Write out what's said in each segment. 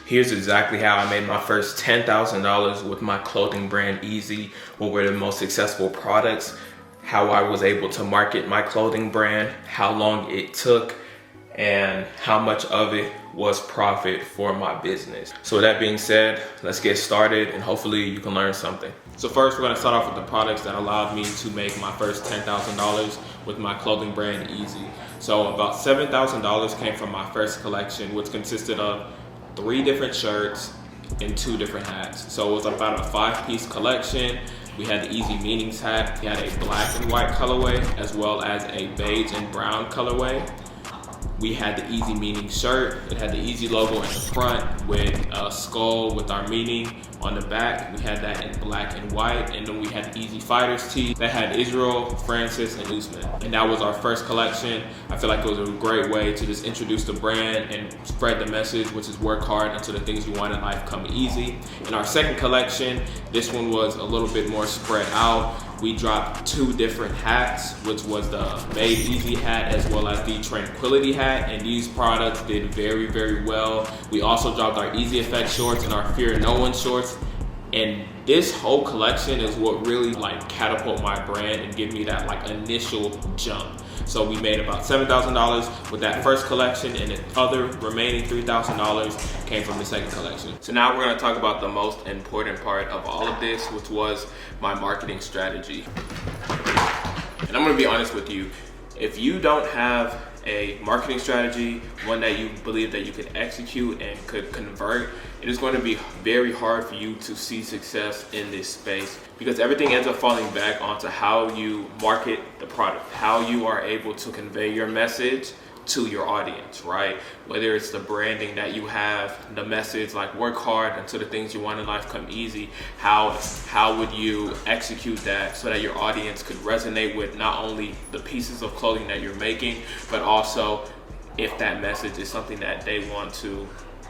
Here's exactly how I made my first $10,000 with my clothing brand Easy. What were the most successful products, how I was able to market my clothing brand, how long it took, and how much of it was profit for my business. So with that being said, let's get started and hopefully you can learn something. So first we're gonna start off with the products that allowed me to make my first $10,000 with my clothing brand Easy. So about $7,000 came from my first collection, which consisted of 3 different shirts and 2 different hats. So it was about a 5-piece collection. We had the Easy Meanings hat, we had a black and white colorway, as well as a beige and brown colorway. We had the Easy Meaning shirt. It had the Easy logo in the front with a skull with our meaning on the back. We had that in black and white. And then we had the Easy Fighters tee that had Israel, Francis, and Usman. And that was our first collection. I feel like it was a great way to just introduce the brand and spread the message, which is work hard until the things you want in life come easy. In our second collection, this one was a little bit more spread out. We dropped 2 different hats, which was the Made Easy hat as well as the Tranquility hat, and these products did very, very well. We also dropped our Easy Effect shorts and our Fear No One shorts, and this whole collection is what really catapult my brand and give me that initial jump. So we made about $7,000 with that first collection, and the other remaining $3,000 came from the second collection. So now we're gonna talk about the most important part of all of this, which was my marketing strategy. And I'm gonna be honest with you, if you don't have a marketing strategy, one that you believe that you could execute and could convert, it is going to be very hard for you to see success in this space, because everything ends up falling back onto how you market the product, how you are able to convey your message to your audience, right? Whether it's the branding that you have, the message like work hard until the things you want in life come easy, how would you execute that so that your audience could resonate with not only the pieces of clothing that you're making, but also if that message is something that they want to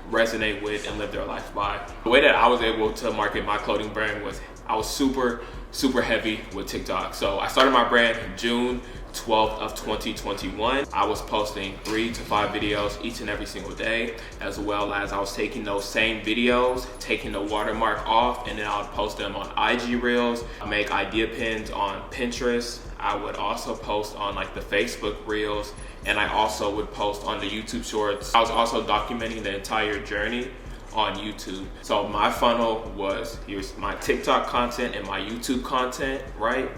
resonate with and live their life by. The way that I was able to market my clothing brand was I was super heavy with TikTok. So I started my brand in June 12th of 2021. I was posting 3 to 5 videos each and every single day, as well as I was taking those same videos, taking the watermark off, and then I would post them on IG Reels. I make idea pins on Pinterest. I would also post on the Facebook Reels, and I also would post on the YouTube Shorts. I was also documenting the entire journey on YouTube. So my funnel was, here's my TikTok content and my YouTube content, right?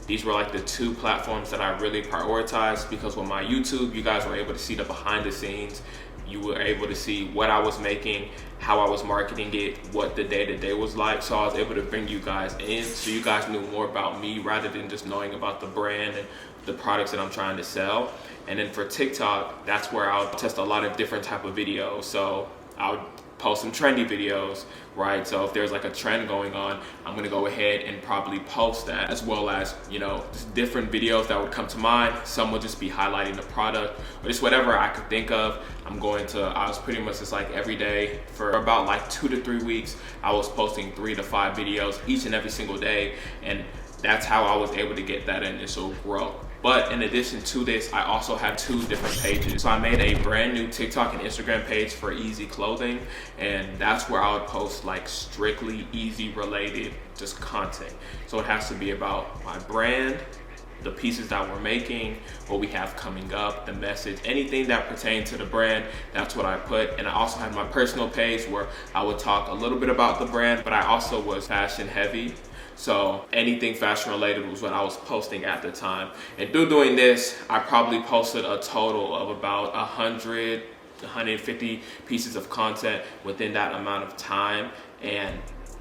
These were the 2 platforms that I really prioritized, because with my YouTube, you guys were able to see the behind the scenes. You were able to see what I was making, how I was marketing it, what the day-to-day was like. So I was able to bring you guys in so you guys knew more about me rather than just knowing about the brand and the products that I'm trying to sell. And then for TikTok, that's where I'll test a lot of different type of videos. So I would post some trendy videos, right? So if there's a trend going on, I'm gonna go ahead and probably post that, as well as, just different videos that would come to mind. Some would just be highlighting the product, or just whatever I could think of. I was pretty much just every day for about 2 to 3 weeks, I was posting 3 to 5 videos each and every single day. And that's how I was able to get that initial growth. But in addition to this, I also have 2 different pages. So I made a brand new TikTok and Instagram page for Easy Clothing, and that's where I would post strictly Easy related just content. So it has to be about my brand, the pieces that we're making, what we have coming up, the message, anything that pertains to the brand, that's what I put. And I also have my personal page where I would talk a little bit about the brand, but I also was fashion heavy. So anything fashion related was what I was posting at the time. And through doing this, I probably posted a total of about 100, 150 pieces of content within that amount of time. And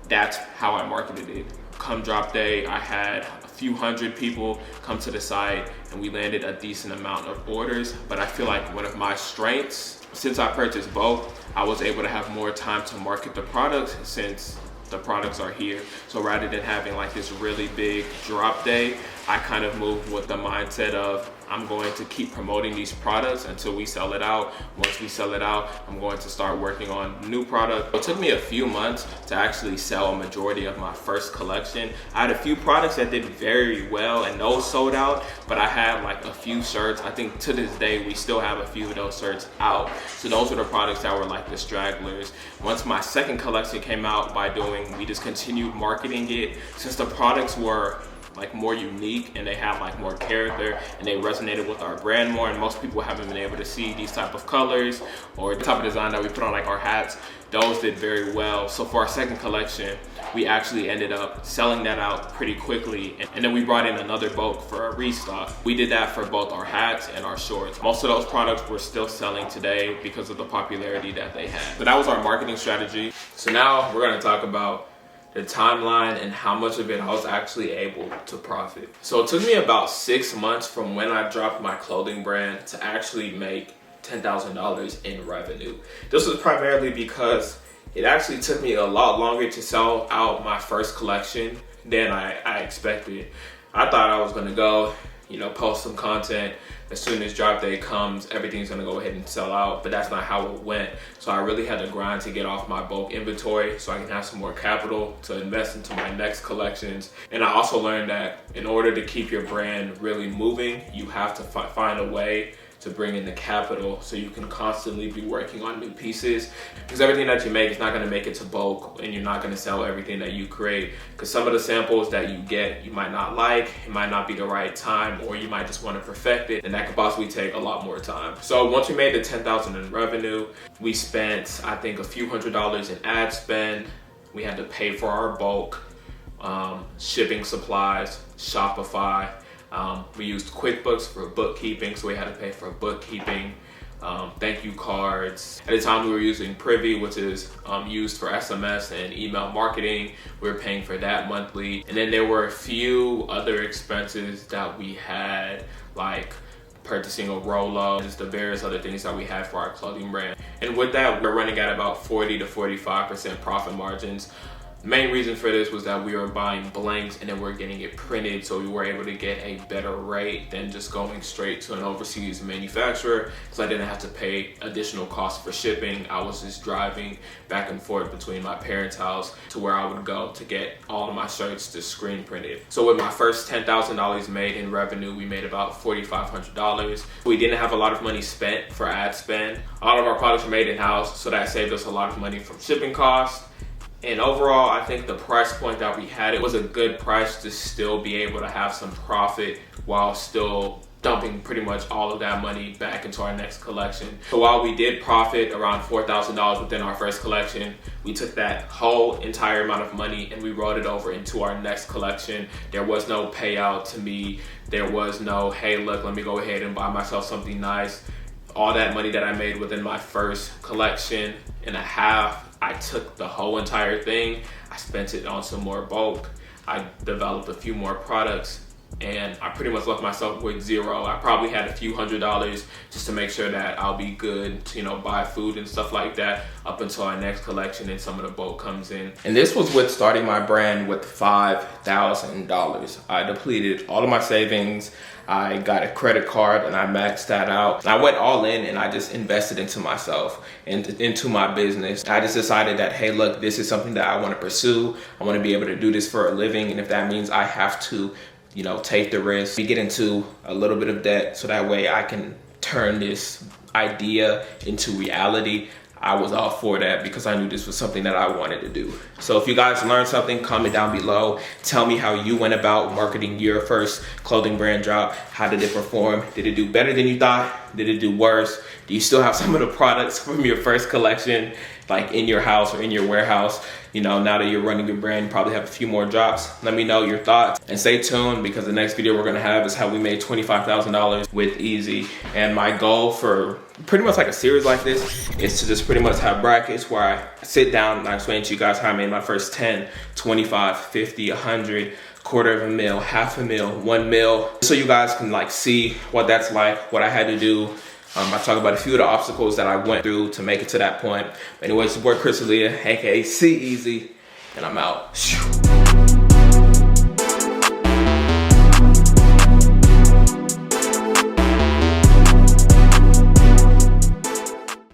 that's how I marketed it. Come drop day, I had a few hundred people come to the site, and we landed a decent amount of orders. But I feel like one of my strengths, since I purchased both, I was able to have more time to market the products since the products are here. So rather than having this really big drop day, I kind of moved with the mindset of I'm going to keep promoting these products until we sell it out. Once we sell it out, I'm going to start working on new product. It took me a few months to actually sell a majority of my first collection. I had a few products that did very well and those sold out, but I had like a few shirts. I think to this day, we still have a few of those shirts out. So those were the products that were like the stragglers. Once my second collection came out we just continued marketing it. Since the products were like more unique and they have like more character and they resonated with our brand more, and most people haven't been able to see these type of colors or the type of design that we put on like our hats, those did very well. So for our second collection, we actually ended up selling that out pretty quickly, and then we brought in another bulk for a restock. We did that for both our hats and our shorts. Most of those products we're still selling today because of the popularity that they had. So that was our marketing strategy. So now we're going to talk about the timeline and how much of it I was actually able to profit. So it took me about 6 months from when I dropped my clothing brand to actually make $10,000 in revenue. This was primarily because it actually took me a lot longer to sell out my first collection than I expected. I thought I was gonna go, post some content. As soon as drop day comes, everything's gonna go ahead and sell out, but that's not how it went. So I really had to grind to get off my bulk inventory so I can have some more capital to invest into my next collections. And I also learned that in order to keep your brand really moving, you have to find a way to bring in the capital so you can constantly be working on new pieces, because everything that you make is not going to make it to bulk, and you're not going to sell everything that you create, because some of the samples that you get you might not like, it might not be the right time, or you might just want to perfect it, and that could possibly take a lot more time. So once we made the $10,000 in revenue, we spent I think a few $100s in ad spend. We had to pay for our bulk, shipping supplies, Shopify. We used QuickBooks for bookkeeping, so we had to pay for bookkeeping, thank you cards. At the time we were using Privy, which is used for SMS and email marketing. We were paying for that monthly. And then there were a few other expenses that we had, like purchasing a Rolo, just the various other things that we had for our clothing brand. And with that, we're running at about 40 to 45% profit margins. The main reason for this was that we were buying blanks and then we're getting it printed, so we were able to get a better rate than just going straight to an overseas manufacturer, because I didn't have to pay additional costs for shipping. I was just driving back and forth between my parents' house to where I would go to get all of my shirts to screen printed. So with my first $10,000 made in revenue, we made about $4,500. We didn't have a lot of money spent for ad spend. A lot of our products were made in-house, so that saved us a lot of money from shipping costs. And overall, I think the price point that we had, it was a good price to still be able to have some profit while still dumping pretty much all of that money back into our next collection. So while we did profit around $4,000 within our first collection, we took that whole entire amount of money and we rolled it over into our next collection. There was no payout to me. There was no, hey, look, let me go ahead and buy myself something nice. All that money that I made within my first collection and a half, I took the whole entire thing, I spent it on some more bulk, I developed a few more products, and I pretty much left myself with zero. I probably had a few $100s just to make sure that I'll be good to, buy food and stuff like that up until our next collection and some of the bulk comes in. And this was with starting my brand with $5,000. I depleted all of my savings. I got a credit card and I maxed that out. I went all in and I just invested into myself and into my business. I just decided that, hey, look, this is something that I want to pursue. I want to be able to do this for a living. And if that means I have to, take the risk, get into a little bit of debt so that way I can turn this idea into reality, I was all for that because I knew this was something that I wanted to do. So if you guys learned something, comment down below. Tell me how you went about marketing your first clothing brand drop. How did it perform? Did it do better than you thought? Did it do worse? Do you still have some of the products from your first collection like in your house or in your warehouse? Now that you're running your brand, you probably have a few more drops. Let me know your thoughts and stay tuned because the next video we're gonna have is how we made $25,000 with Easy. And my goal for pretty much like a series like this is to just pretty much have brackets where I sit down and I explain to you guys how I made my first 10, 25, 50, 100, $250,000, $500,000, $1 million. So you guys can see what that's like, what I had to do. I talk about a few of the obstacles that I went through to make it to that point. Anyways, it's your boy Chris Alia, aka CEasy, and I'm out.